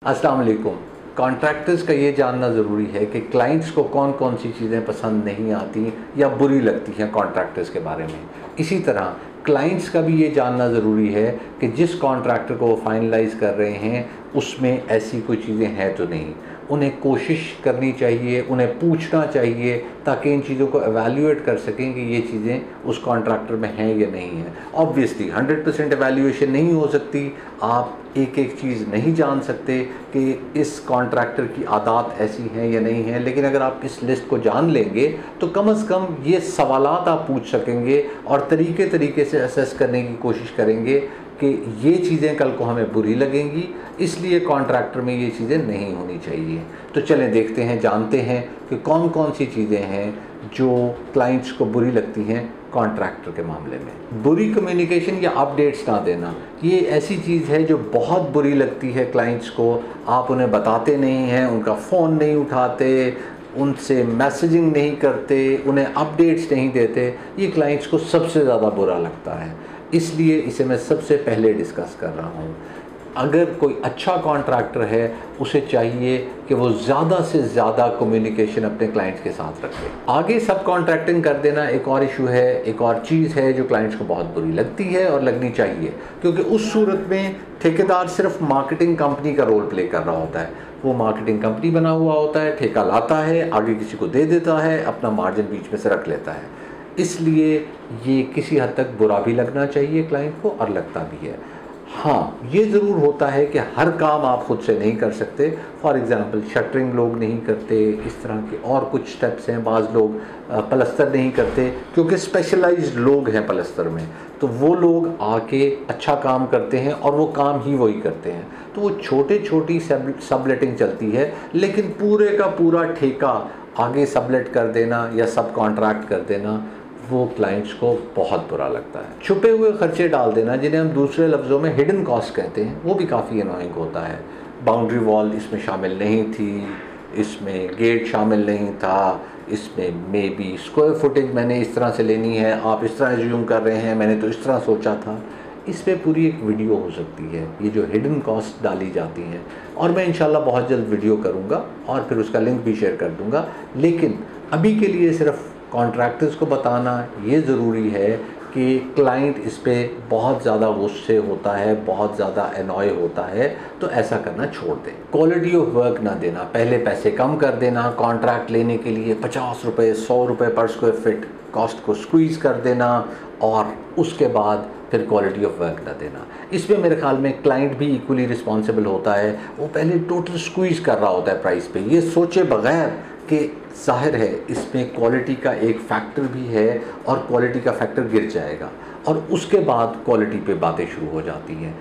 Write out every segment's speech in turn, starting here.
अस्सलाम वालेकुम। कॉन्ट्रैक्टर्स का ये जानना ज़रूरी है कि क्लाइंट्स को कौन कौन सी चीज़ें पसंद नहीं आती या बुरी लगती हैं कॉन्ट्रैक्टर्स के बारे में। इसी तरह क्लाइंट्स का भी ये जानना ज़रूरी है कि जिस कॉन्ट्रैक्टर को वो फाइनलाइज़ कर रहे हैं उसमें ऐसी कोई चीज़ें हैं तो नहीं। उन्हें कोशिश करनी चाहिए, उन्हें पूछना चाहिए ताकि इन चीज़ों को एवैल्यूएट कर सकें कि ये चीज़ें उस कॉन्ट्रैक्टर में हैं या नहीं हैं। ऑब्वियसली 100% एवैल्यूएशन नहीं हो सकती, आप एक एक चीज़ नहीं जान सकते कि इस कॉन्ट्रैक्टर की आदत ऐसी हैं या नहीं हैं, लेकिन अगर आप इस लिस्ट को जान लेंगे तो कम से कम ये सवालात आप पूछ सकेंगे और तरीके से असेस करने की कोशिश करेंगे कि ये चीज़ें कल को हमें बुरी लगेंगी, इसलिए कॉन्ट्रैक्टर में ये चीज़ें नहीं होनी चाहिए। तो चलें देखते हैं, जानते हैं कि कौन कौन सी चीज़ें हैं जो क्लाइंट्स को बुरी लगती हैं कॉन्ट्रैक्टर के मामले में। बुरी कम्युनिकेशन या अपडेट्स ना देना, ये ऐसी चीज़ है जो बहुत बुरी लगती है क्लाइंट्स को। आप उन्हें बताते नहीं हैं, उनका फ़ोन नहीं उठाते, उनसे मैसेजिंग नहीं करते, उन्हें अपडेट्स नहीं देते, ये क्लाइंट्स को सबसे ज़्यादा बुरा लगता है। इसलिए इसे मैं सबसे पहले डिस्कस कर रहा हूँ। अगर कोई अच्छा कॉन्ट्रैक्टर है उसे चाहिए कि वो ज़्यादा से ज़्यादा कम्युनिकेशन अपने क्लाइंट्स के साथ रखे। आगे सब कॉन्ट्रैक्टिंग कर देना एक और इशू है, एक और चीज़ है जो क्लाइंट्स को बहुत बुरी लगती है और लगनी चाहिए, क्योंकि उस सूरत में ठेकेदार सिर्फ मार्केटिंग कंपनी का रोल प्ले कर रहा होता है। वो मार्केटिंग कंपनी बना हुआ होता है, ठेका लाता है, आगे किसी को दे देता है, अपना मार्जिन बीच में से रख लेता है। इसलिए ये किसी हद तक बुरा भी लगना चाहिए क्लाइंट को और लगता भी है। हाँ, ये ज़रूर होता है कि हर काम आप खुद से नहीं कर सकते। फॉर एग्ज़ाम्पल शटरिंग लोग नहीं करते, इस तरह के और कुछ स्टेप्स हैं। बाज़ लोग पलस्तर नहीं करते क्योंकि स्पेशलाइज्ड लोग हैं पलस्तर में, तो वो लोग आके अच्छा काम करते हैं और वो काम ही वही करते हैं। तो वो छोटी सबलेटिंग चलती है, लेकिन पूरे का पूरा ठेका आगे सबलेट कर देना या सब कॉन्ट्रैक्ट कर देना वो क्लाइंट्स को बहुत बुरा लगता है। छुपे हुए खर्चे डाल देना, जिन्हें हम दूसरे लफ्ज़ों में हिडन कॉस्ट कहते हैं, वो भी काफ़ी अनोइंग होता है। बाउंड्री वॉल इसमें शामिल नहीं थी, इसमें गेट शामिल नहीं था, इसमें मे बी स्क्वायर फुटेज मैंने इस तरह से लेनी है, आप इस तरह एज्यूम कर रहे हैं, मैंने तो इस तरह सोचा था। इस पर पूरी एक वीडियो हो सकती है, ये जो हिडन कॉस्ट डाली जाती हैं, और मैं इंशाल्लाह बहुत जल्द वीडियो करूँगा और फिर उसका लिंक भी शेयर कर दूँगा। लेकिन अभी के लिए सिर्फ कॉन्ट्रैक्टर्स को बताना ये ज़रूरी है कि क्लाइंट इस पे बहुत ज़्यादा गुस्से होता है, बहुत ज़्यादा एनॉय होता है, तो ऐसा करना छोड़ दें। क्वालिटी ऑफ वर्क ना देना, पहले पैसे कम कर देना, कॉन्ट्रैक्ट लेने के लिए 50 रुपये 100 रुपये पर स्क्वायर फिट कॉस्ट को स्क्वीज़ कर देना और उसके बाद फिर क्वालिटी ऑफ वर्क ना देना। इसमें मेरे ख्याल में क्लाइंट भी इक्वली रिस्पॉन्सिबल होता है। वो पहले टोटल स्क्वीज़ कर रहा होता है प्राइस पे, ये सोचे बगैर कि जाहिर है इसमें क्वालिटी का एक फैक्टर भी है और क्वालिटी का फैक्टर गिर जाएगा, और उसके बाद क्वालिटी पे बातें शुरू हो जाती हैं।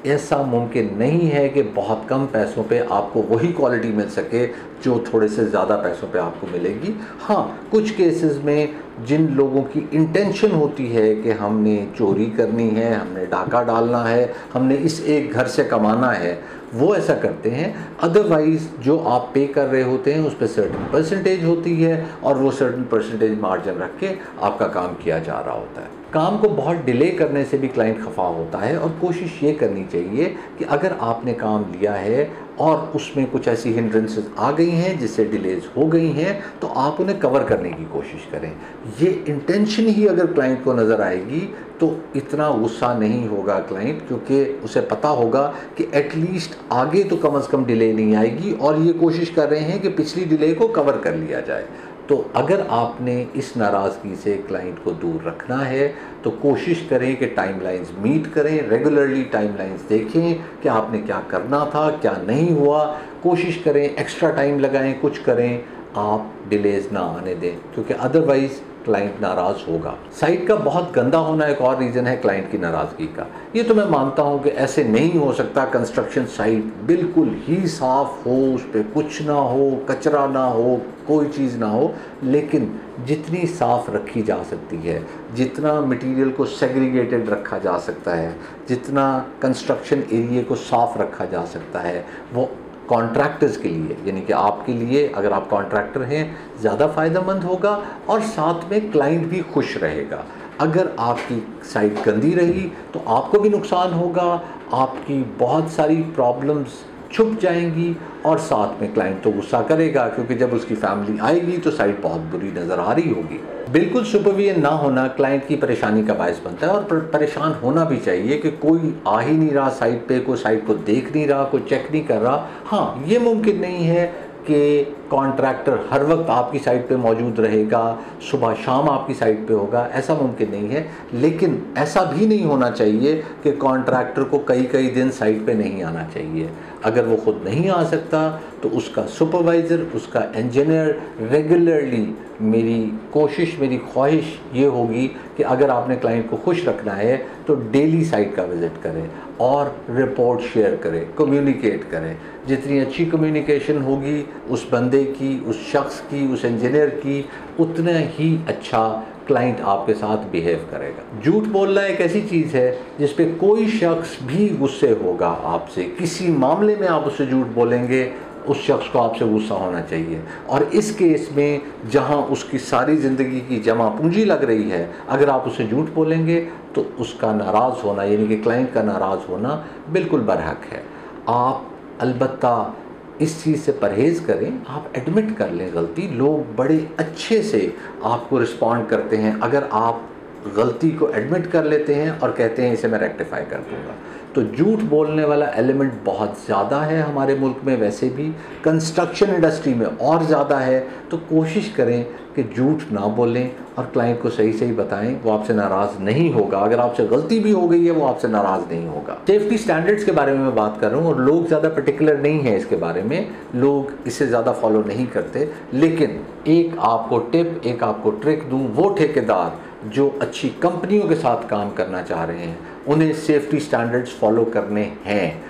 ऐसा मुमकिन नहीं है कि बहुत कम पैसों पे आपको वही क्वालिटी मिल सके जो थोड़े से ज़्यादा पैसों पे आपको मिलेगी। हाँ, कुछ केसेस में जिन लोगों की इंटेंशन होती है कि हमने चोरी करनी है, हमने डाका डालना है, हमने इस एक घर से कमाना है, वो ऐसा करते हैं। अदरवाइज़ जो आप पे कर रहे होते हैं उस पर सर्टेन परसेंटेज होती है और वो सर्टेन परसेंटेज मार्जिन रख के आपका काम किया जा रहा होता है। काम को बहुत डिले करने से भी क्लाइंट खफा होता है, और कोशिश ये करनी चाहिए कि अगर आपने काम लिया है और उसमें कुछ ऐसी हिंड्रेंसेस आ गई हैं जिससे डिलेज हो गई हैं, तो आप उन्हें कवर करने की कोशिश करें। ये इंटेंशन ही अगर क्लाइंट को नज़र आएगी तो इतना गुस्सा नहीं होगा क्लाइंट, क्योंकि उसे पता होगा कि एटलीस्ट आगे तो कम से कम डिले नहीं आएगी और ये कोशिश कर रहे हैं कि पिछली डिले को कवर कर लिया जाए। तो अगर आपने इस नाराज़गी से क्लाइंट को दूर रखना है तो कोशिश करें कि टाइमलाइंस मीट करें, रेगुलरली टाइमलाइंस देखें कि आपने क्या करना था, क्या नहीं हुआ। कोशिश करें एक्स्ट्रा टाइम लगाएं, कुछ करें, आप डिलेज ना आने दें, क्योंकि अदरवाइज़ क्लाइंट नाराज़ होगा। साइट का बहुत गंदा होना एक और रीज़न है क्लाइंट की नाराज़गी का। ये तो मैं मानता हूँ कि ऐसे नहीं हो सकता कंस्ट्रक्शन साइट बिल्कुल ही साफ़ हो, उस पर कुछ ना हो, कचरा ना हो, कोई चीज़ ना हो, लेकिन जितनी साफ़ रखी जा सकती है, जितना मटेरियल को सेग्रीगेटेड रखा जा सकता है, जितना कंस्ट्रक्शन एरिया को साफ़ रखा जा सकता है, वो कॉन्ट्रैक्टर्स के लिए, यानी कि आपके लिए अगर आप कॉन्ट्रैक्टर हैं, ज़्यादा फ़ायदेमंद होगा और साथ में क्लाइंट भी खुश रहेगा। अगर आपकी साइट गंदी रही तो आपको भी नुकसान होगा, आपकी बहुत सारी प्रॉब्लम्स छुप जाएंगी और साथ में क्लाइंट तो गुस्सा करेगा, क्योंकि जब उसकी फैमिली आएगी तो साइट बहुत बुरी नज़र आ रही होगी। बिल्कुल सुपरविजन ना होना क्लाइंट की परेशानी का बायस बनता है, और परेशान होना भी चाहिए कि कोई आ ही नहीं रहा साइट पे, कोई साइट को देख नहीं रहा, कोई चेक नहीं कर रहा। हाँ, ये मुमकिन नहीं है कि कॉन्ट्रैक्टर हर वक्त आपकी साइट पे मौजूद रहेगा, सुबह शाम आपकी साइट पे होगा, ऐसा मुमकिन नहीं है। लेकिन ऐसा भी नहीं होना चाहिए कि कॉन्ट्रैक्टर को कई कई दिन साइट पे नहीं आना चाहिए। अगर वो खुद नहीं आ सकता तो उसका सुपरवाइज़र, उसका इंजीनियर रेगुलरली, मेरी कोशिश, मेरी ख्वाहिश ये होगी कि अगर आपने क्लाइंट को खुश रखना है तो डेली साइट का विज़िट करें और रिपोर्ट शेयर करें, कम्युनिकेट करें। जितनी अच्छी कम्युनिकेशन होगी उस बंदे की, उस शख्स की, उस इंजीनियर की, उतना ही अच्छा क्लाइंट आपके साथ बिहेव करेगा। झूठ बोलना एक ऐसी चीज़ है जिस पे कोई शख्स भी गुस्से होगा आपसे, किसी मामले में आप उससे झूठ बोलेंगे, उस शख्स को आपसे गुस्सा होना चाहिए। और इस केस में जहां उसकी सारी ज़िंदगी की जमा पूंजी लग रही है, अगर आप उससे झूठ बोलेंगे तो उसका नाराज़ होना, यानी कि क्लाइंट का नाराज़ होना बिल्कुल बरहक है। आप अलबत्ता इस चीज़ से परहेज़ करें, आप एडमिट कर लें गलती। लोग बड़े अच्छे से आपको रिस्पॉन्ड करते हैं अगर आप गलती को एडमिट कर लेते हैं और कहते हैं इसे मैं रेक्टिफाई कर दूँगा। तो झूठ बोलने वाला एलिमेंट बहुत ज़्यादा है हमारे मुल्क में, वैसे भी कंस्ट्रक्शन इंडस्ट्री में और ज़्यादा है। तो कोशिश करें कि झूठ ना बोलें और क्लाइंट को सही सही बताएं, वो आपसे नाराज़ नहीं होगा। अगर आपसे गलती भी हो गई है वो आपसे नाराज़ नहीं होगा। सेफ्टी स्टैंडर्ड्स के बारे में मैं बात कर रहा हूँ, और लोग ज़्यादा पर्टिकुलर नहीं हैं इसके बारे में, लोग इसे ज़्यादा फॉलो नहीं करते। लेकिन एक आपको टिप, एक आपको ट्रिक दूँ, वो ठेकेदार जो अच्छी कंपनियों के साथ काम करना चाह रहे हैं उन्हें सेफ्टी स्टैंडर्ड्स फॉलो करने हैं।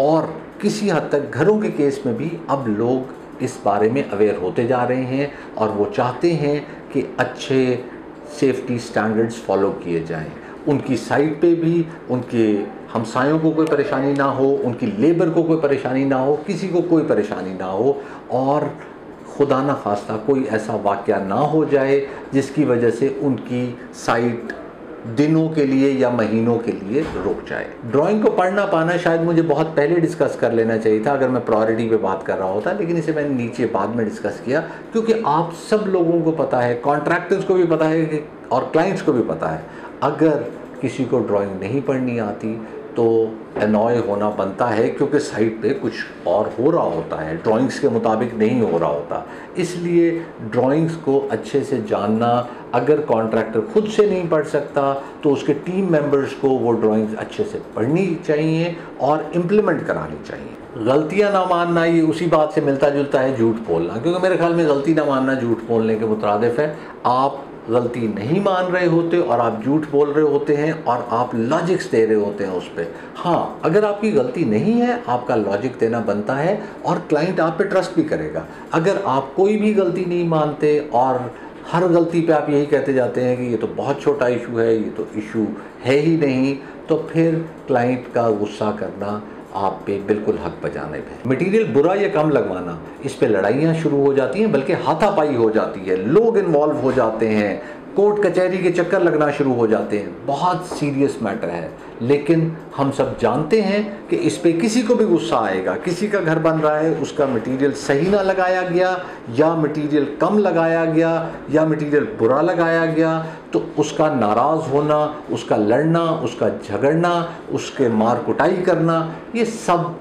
और किसी हद तक घरों के केस में भी अब लोग इस बारे में अवेयर होते जा रहे हैं और वो चाहते हैं कि अच्छे सेफ्टी स्टैंडर्ड्स फॉलो किए जाएं। उनकी साइट पे भी उनके हमसायों को कोई परेशानी ना हो, उनकी लेबर को कोई परेशानी ना हो, किसी को कोई परेशानी ना हो, और खुदा ना खास्ता कोई ऐसा वाक़या ना हो जाए जिसकी वजह से उनकी साइट दिनों के लिए या महीनों के लिए रुक जाए। ड्राइंग को पढ़ना पाना शायद मुझे बहुत पहले डिस्कस कर लेना चाहिए था अगर मैं प्रायोरिटी पे बात कर रहा होता, लेकिन इसे मैंने नीचे बाद में डिस्कस किया, क्योंकि आप सब लोगों को पता है, कॉन्ट्रैक्टर्स को भी पता है और क्लाइंट्स को भी पता है, अगर किसी को ड्राइंग नहीं पढ़नी आती तो अनॉय होना बनता है, क्योंकि साइट पे कुछ और हो रहा होता है, ड्राइंग्स के मुताबिक नहीं हो रहा होता। इसलिए ड्राइंग्स को अच्छे से जानना, अगर कॉन्ट्रैक्टर खुद से नहीं पढ़ सकता तो उसके टीम मेंबर्स को वो ड्राइंग्स अच्छे से पढ़नी चाहिए और इम्प्लीमेंट करानी चाहिए। गलतियां ना मानना, ये उसी बात से मिलता जुलता है झूठ बोलना, क्योंकि मेरे ख्याल में गलती ना मानना झूठ बोलने के मुतरादिफ है। आप गलती नहीं मान रहे होते और आप झूठ बोल रहे होते हैं और आप लॉजिक्स दे रहे होते हैं उस पर। हाँ, अगर आपकी गलती नहीं है आपका लॉजिक देना बनता है और क्लाइंट आप पे ट्रस्ट भी करेगा। अगर आप कोई भी गलती नहीं मानते और हर गलती पे आप यही कहते जाते हैं कि ये तो बहुत छोटा इशू है, ये तो इशू है ही नहीं, तो फिर क्लाइंट का गुस्सा करना आप पे बिल्कुल हक बजाने पे। मटेरियल बुरा या कम लगवाना, इस पे लड़ाइयाँ शुरू हो जाती हैं, बल्कि हाथापाई हो जाती है, लोग इन्वॉल्व हो जाते हैं, कोर्ट कचहरी के चक्कर लगना शुरू हो जाते हैं। बहुत सीरियस मैटर है, लेकिन हम सब जानते हैं कि इस पे किसी को भी गुस्सा आएगा। किसी का घर बन रहा है, उसका मटेरियल सही ना लगाया गया या मटेरियल कम लगाया गया या मटेरियल बुरा लगाया गया, तो उसका नाराज़ होना, उसका लड़ना, उसका झगड़ना, उसके मार कुटाई करना, ये सब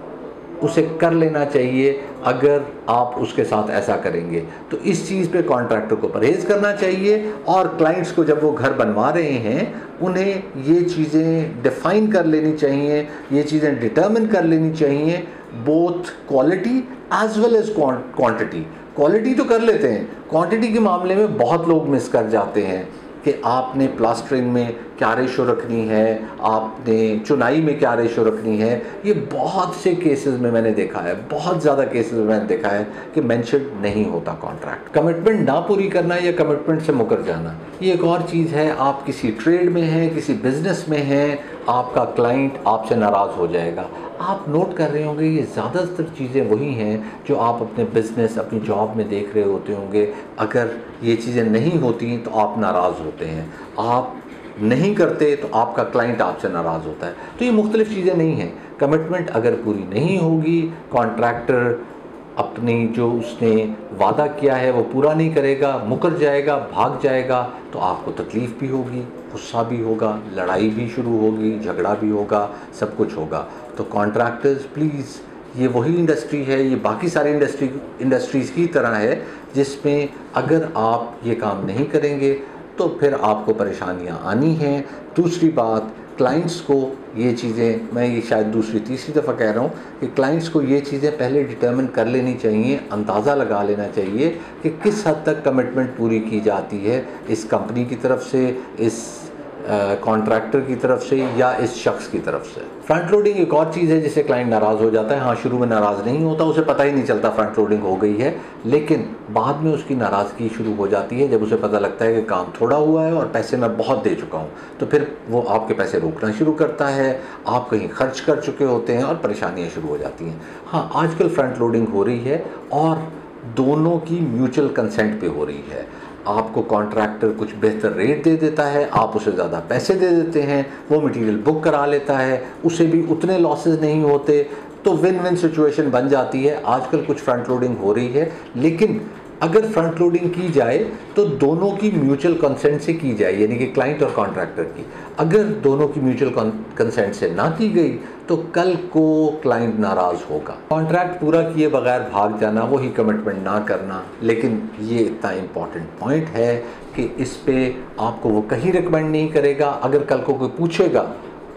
उसे कर लेना चाहिए। अगर आप उसके साथ ऐसा करेंगे तो इस चीज़ पे कॉन्ट्रैक्टर को परहेज़ करना चाहिए, और क्लाइंट्स को जब वो घर बनवा रहे हैं उन्हें ये चीज़ें डिफ़ाइन कर लेनी चाहिए, ये चीज़ें डिटर्मिन कर लेनी चाहिए, both quality as well as quantity. Quality तो कर लेते हैं, क्वांटिटी के मामले में बहुत लोग मिस कर जाते हैं कि आपने प्लास्टरिंग में क्या रेशो रखनी है, आपने चुनाई में क्या रेशो रखनी है। ये बहुत से केसेस में मैंने देखा है, बहुत ज़्यादा केसेस में मैंने देखा है कि मेंशन नहीं होता कॉन्ट्रैक्ट। कमिटमेंट ना पूरी करना या कमिटमेंट से मुकर जाना, ये एक और चीज़ है। आप किसी ट्रेड में हैं, किसी बिजनेस में हैं, आपका क्लाइंट आपसे नाराज़ हो जाएगा। आप नोट कर रहे होंगे ये ज़्यादातर चीज़ें वही हैं जो आप अपने बिज़नेस, अपनी जॉब में देख रहे होते होंगे। अगर ये चीज़ें नहीं होती तो आप नाराज़ होते हैं, आप नहीं करते तो आपका क्लाइंट आपसे नाराज़ होता है। तो ये मुख्तलिफ़ चीज़ें नहीं हैं। कमिटमेंट अगर पूरी नहीं होगी, कॉन्ट्रैक्टर अपनी जो उसने वादा किया है वो पूरा नहीं करेगा, मुकर जाएगा, भाग जाएगा, तो आपको तकलीफ़ भी होगी, गुस्सा भी होगा, लड़ाई भी शुरू होगी, झगड़ा भी होगा, सब कुछ होगा। तो कॉन्ट्रैक्टर्स प्लीज़, ये वही इंडस्ट्री है, ये बाकी सारी इंडस्ट्रीज़ की तरह है जिसमें अगर आप ये काम नहीं करेंगे तो फिर आपको परेशानियां आनी हैं। दूसरी बात, क्लाइंट्स को ये चीज़ें, मैं ये शायद दूसरी तीसरी दफ़ा कह रहा हूँ कि क्लाइंट्स को ये चीज़ें पहले डिटर्मिन कर लेनी चाहिए, अंदाज़ा लगा लेना चाहिए कि किस हद तक कमिटमेंट पूरी की जाती है इस कंपनी की तरफ से, इस कॉन्ट्रैक्टर की तरफ से या इस शख्स की तरफ से। फ्रंट लोडिंग एक और चीज़ है जिससे क्लाइंट नाराज़ हो जाता है। हाँ, शुरू में नाराज़ नहीं होता, उसे पता ही नहीं चलता फ्रंट लोडिंग हो गई है, लेकिन बाद में उसकी नाराज़गी शुरू हो जाती है जब उसे पता लगता है कि काम थोड़ा हुआ है और पैसे मैं बहुत दे चुका हूँ, तो फिर वो आपके पैसे रोकना शुरू करता है, आप कहीं खर्च कर चुके होते हैं और परेशानियाँ शुरू हो जाती हैं। हाँ, आजकल फ्रंट लोडिंग हो रही है और दोनों की म्यूचुअल कंसेंट पे हो रही है। आपको कॉन्ट्रैक्टर कुछ बेहतर रेट दे देता है, आप उसे ज़्यादा पैसे दे देते हैं, वो मटेरियल बुक करा लेता है, उसे भी उतने लॉसेस नहीं होते, तो विन विन सिचुएशन बन जाती है। आजकल कुछ फ्रंट लोडिंग हो रही है, लेकिन अगर फ्रंट लोडिंग की जाए तो दोनों की म्यूचुअल कंसेंट से की जाए, यानी कि क्लाइंट और कॉन्ट्रैक्टर की। अगर दोनों की म्यूचुअल कंसेंट से ना की गई तो कल को क्लाइंट नाराज़ होगा। कॉन्ट्रैक्ट पूरा किए बगैर भाग जाना, वही कमिटमेंट ना करना। लेकिन ये इतना इम्पॉर्टेंट पॉइंट है कि इस पे आपको वो कहीं रिकमेंड नहीं करेगा। अगर कल को कोई पूछेगा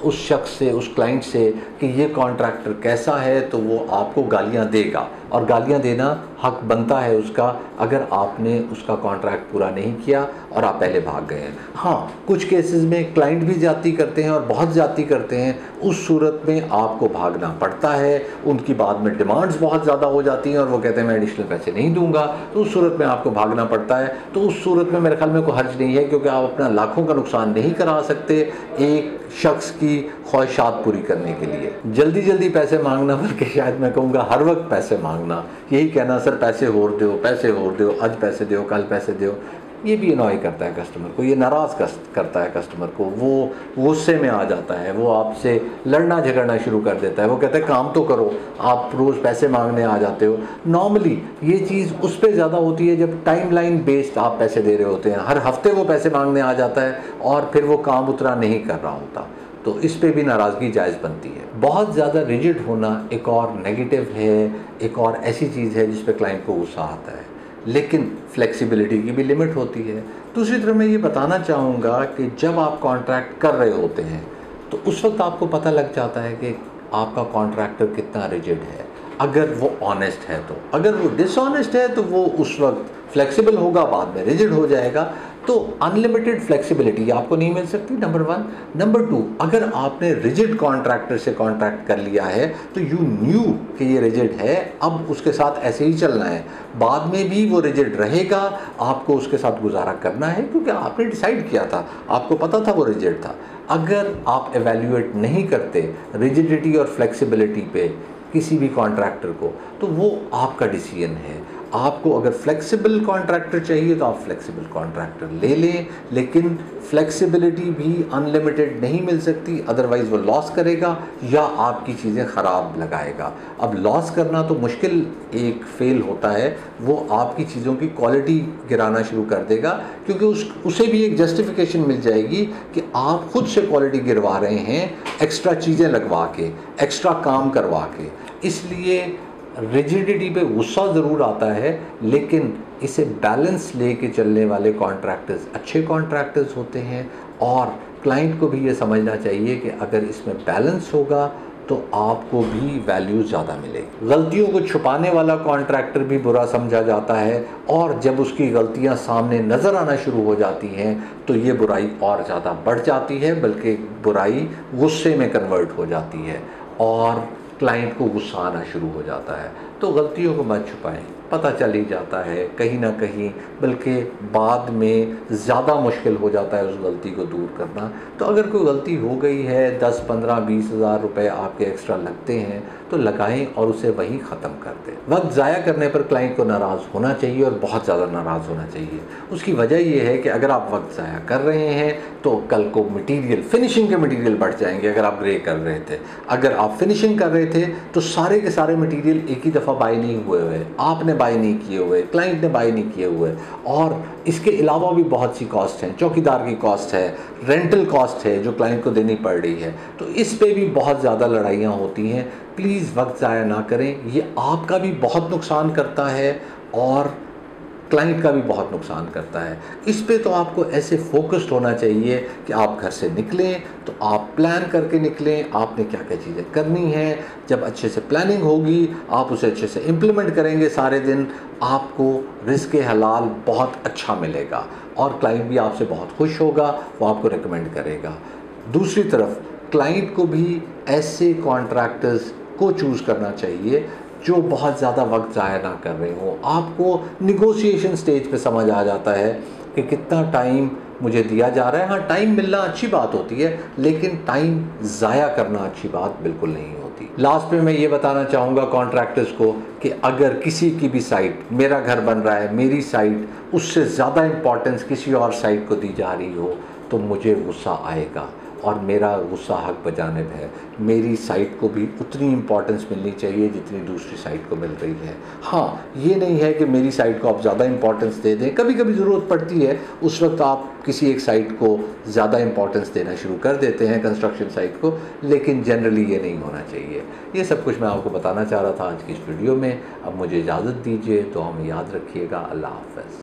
उस शख्स से, उस क्लाइंट से कि ये कॉन्ट्रैक्टर कैसा है, तो वो आपको गालियां देगा, और गालियां देना हक बनता है उसका अगर आपने उसका कॉन्ट्रैक्ट पूरा नहीं किया और आप पहले भाग गए हैं। हाँ, कुछ केसेस में क्लाइंट भी ज़्यादती करते हैं और बहुत ज़्यादती करते हैं, उस सूरत में आपको भागना पड़ता है। उनकी बाद में डिमांड्स बहुत ज़्यादा हो जाती हैं और वो कहते हैं मैं एडिशनल पैसे नहीं दूंगा, तो उस सूरत में आपको भागना पड़ता है। तो उस सूरत में मेरे ख्याल में कोई हर्ज नहीं है, क्योंकि आप अपना लाखों का नुकसान नहीं करा सकते एक शख्स की ख्वाहिशात पूरी करने के लिए। जल्दी जल्दी पैसे मांगना, बल्कि शायद मैं कहूँगा हर वक्त पैसे मांगना, यही कहना सर पैसे होर दो, पैसे होर दो, आज पैसे दो, कल पैसे दो, ये भी अनॉय करता है कस्टमर को, ये नाराज़ करता है कस्टमर को। वो गुस्से में आ जाता है, वो आपसे लड़ना झगड़ना शुरू कर देता है। वो कहता है काम तो करो, आप रोज़ पैसे मांगने आ जाते हो। नॉर्मली ये चीज़ उस पर ज़्यादा होती है जब टाइमलाइन बेस्ड आप पैसे दे रहे होते हैं, हर हफ्ते वो पैसे मांगने आ जाता है और फिर वो काम उतना नहीं कर रहा होता, तो इस पे भी नाराज़गी जायज़ बनती है। बहुत ज़्यादा रिजिड होना एक और नेगेटिव है, एक और ऐसी चीज़ है जिस पे क्लाइंट को गुस्सा आता है, लेकिन फ्लेक्सिबिलिटी की भी लिमिट होती है। दूसरी तरफ मैं ये बताना चाहूँगा कि जब आप कॉन्ट्रैक्ट कर रहे होते हैं तो उस वक्त आपको पता लग जाता है कि आपका कॉन्ट्रैक्टर कितना रिजिड है। अगर वो ऑनेस्ट है तो, अगर वो डिसऑनेस्ट है तो वो उस वक्त फ्लेक्सिबल होगा, बाद में रिजिड हो जाएगा। तो अनलिमिटेड फ्लेक्सिबिलिटी आपको नहीं मिल सकती, नंबर 1। नंबर 2, अगर आपने रिजिड कॉन्ट्रैक्टर से कॉन्ट्रैक्ट कर लिया है तो यू न्यू कि ये रिजिड है, अब उसके साथ ऐसे ही चलना है, बाद में भी वो रिजिड रहेगा, आपको उसके साथ गुजारा करना है, क्योंकि आपने डिसाइड किया था, आपको पता था वो रिजिड था। अगर आप एवेल्यूएट नहीं करते रिजिडिटी और फ्लेक्सिबिलिटी पे किसी भी कॉन्ट्रैक्टर को, तो वो आपका डिसीजन है। आपको अगर फ्लेक्सिबल कॉन्ट्रैक्टर चाहिए तो आप फ्लेक्सिबल कॉन्ट्रैक्टर ले लें, लेकिन फ्लेक्सिबिलिटी भी अनलिमिटेड नहीं मिल सकती, अदरवाइज़ वो लॉस करेगा या आपकी चीज़ें ख़राब लगाएगा। अब लॉस करना तो मुश्किल एक फेल होता है, वो आपकी चीज़ों की क्वालिटी गिराना शुरू कर देगा, क्योंकि उसे भी एक जस्टिफिकेशन मिल जाएगी कि आप खुद से क्वालिटी गिरवा रहे हैं, एक्स्ट्रा चीज़ें लगवा के, एक्स्ट्रा काम करवा के। इसलिए रिजिडिटी पे गुस्सा ज़रूर आता है, लेकिन इसे बैलेंस लेके चलने वाले कॉन्ट्रैक्टर्स अच्छे कॉन्ट्रैक्टर्स होते हैं, और क्लाइंट को भी ये समझना चाहिए कि अगर इसमें बैलेंस होगा तो आपको भी वैल्यू ज़्यादा मिलेगी। गलतियों को छुपाने वाला कॉन्ट्रैक्टर भी बुरा समझा जाता है, और जब उसकी गलतियां सामने नज़र आना शुरू हो जाती हैं तो ये बुराई और ज़्यादा बढ़ जाती है, बल्कि बुराई गुस्से में कन्वर्ट हो जाती है और क्लाइंट को गुस्सा आना शुरू हो जाता है। तो गलतियों को मत छुपाएं, पता चल ही जाता है कहीं ना कहीं, बल्कि बाद में ज़्यादा मुश्किल हो जाता है उस गलती को दूर करना। तो अगर कोई गलती हो गई है, 10, 15, 20 हज़ार रुपये आपके एक्स्ट्रा लगते हैं तो लगाएं और उसे वहीं ख़त्म कर दें। वक्त ज़ाया करने पर क्लाइंट को नाराज़ होना चाहिए और बहुत ज़्यादा नाराज़ होना चाहिए। उसकी वजह ये है कि अगर आप वक्त ज़ाया कर रहे हैं तो कल को मटीरियल, फिनिशिंग के मटीरियल बढ़ जाएंगे। अगर आप ग्रे कर रहे थे, अगर आप फिनिशिंग कर रहे थे तो सारे के सारे मटीरियल एक ही दफ़ा बाय नहीं हुए हुए, आपने बाय नहीं किए हुए, क्लाइंट ने बाय नहीं किए हुए, और इसके अलावा भी बहुत सी कॉस्ट हैं, चौकीदार की कॉस्ट है, रेंटल कॉस्ट है जो क्लाइंट को देनी पड़ रही है, तो इस पे भी बहुत ज़्यादा लड़ाइयाँ होती हैं। प्लीज़ वक्त ज़ाया ना करें, ये आपका भी बहुत नुकसान करता है और क्लाइंट का भी बहुत नुकसान करता है। इस पे तो आपको ऐसे फोकस्ड होना चाहिए कि आप घर से निकलें तो आप प्लान करके निकलें, आपने क्या क्या चीज़ें करनी हैं। जब अच्छे से प्लानिंग होगी, आप उसे अच्छे से इम्प्लीमेंट करेंगे सारे दिन, आपको रिज़्क़ हलाल बहुत अच्छा मिलेगा और क्लाइंट भी आपसे बहुत खुश होगा, वो आपको रिकमेंड करेगा। दूसरी तरफ क्लाइंट को भी ऐसे कॉन्ट्रैक्टर्स को चूज़ करना चाहिए जो बहुत ज़्यादा वक्त ज़ाया ना कर रहे हो। आपको निगोशिएशन स्टेज पे समझ आ जाता है कि कितना टाइम मुझे दिया जा रहा है। हाँ, टाइम मिलना अच्छी बात होती है, लेकिन टाइम ज़ाया करना अच्छी बात बिल्कुल नहीं होती। लास्ट में मैं ये बताना चाहूँगा कॉन्ट्रैक्टर्स को कि अगर किसी की भी साइट, मेरा घर बन रहा है, मेरी साइट उससे ज़्यादा इम्पोर्टेंस किसी और साइट को दी जा रही हो तो मुझे गुस्सा आएगा और मेरा गुस्सा हक बजानिब है। मेरी साइट को भी उतनी इम्पोर्टेंस मिलनी चाहिए जितनी दूसरी साइट को मिल रही है। हाँ, ये नहीं है कि मेरी साइट को आप ज़्यादा इम्पोर्टेंस दे दें, कभी कभी ज़रूरत पड़ती है, उस वक्त आप किसी एक साइट को ज़्यादा इम्पोर्टेंस देना शुरू कर देते हैं, कंस्ट्रक्शन साइट को, लेकिन जनरली ये नहीं होना चाहिए। ये सब कुछ मैं आपको बताना चाह रहा था आज की इस वीडियो में। अब मुझे इजाज़त दीजिए, तो हमें याद रखिएगा। अल्लाह हाफ़िज़।